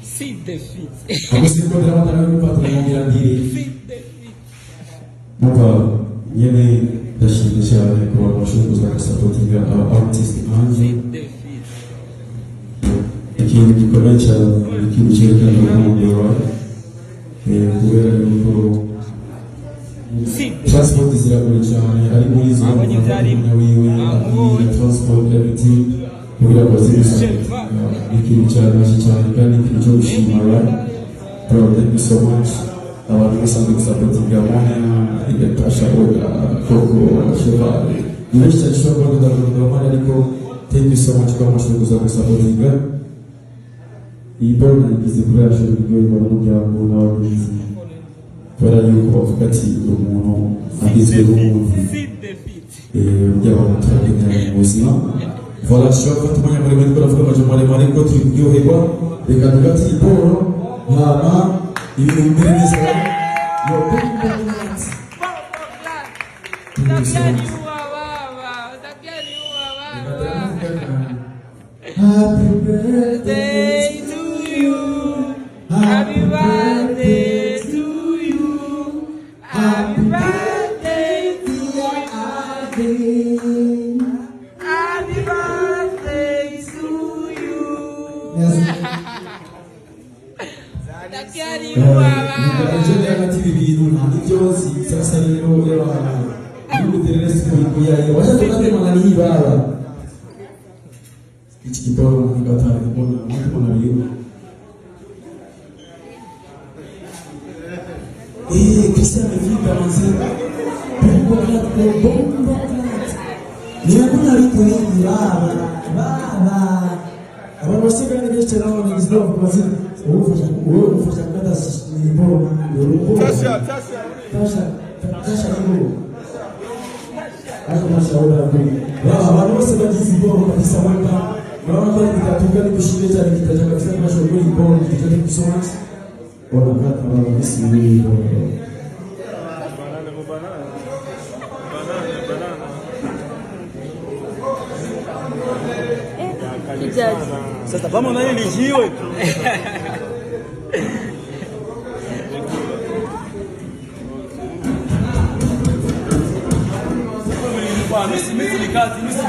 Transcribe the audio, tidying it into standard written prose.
Feed the feet. Questi incontravamo nel patrono di Feed the feet. Mowa jemy też specjalnie koło naszego zastosowania artystycznego. Feed the feet. Jaki komentarz, jaki ucieka do Mongoła. Kubera transport ziragora cyane ari muri zo transport everything kubera bazirisa ikintu cyane kandi ikintu cyo gushimira. Thank you so much. Abantu basanzwe gusapotinga mwana igatashya koko shobora nishya shobora kudakunda mwana ariko thank you so much kwa mashuri gusapotinga ibona igize kurasha ibyo barumujyango n'abagizi bara yuko bavuga ati umuntu agizwe n'umuntu byaba mutaragenda mu buzima voilà shobora tumanya muri muri baravuga amajambo mariko turi kuryoherwa reka tugati iporo mama ibintu mbere neza yo happy birthday to you, happy birthday to you, happy birthday to you, happy birthday to you. Sasa vamos na ele jiwe. Misi likati, misi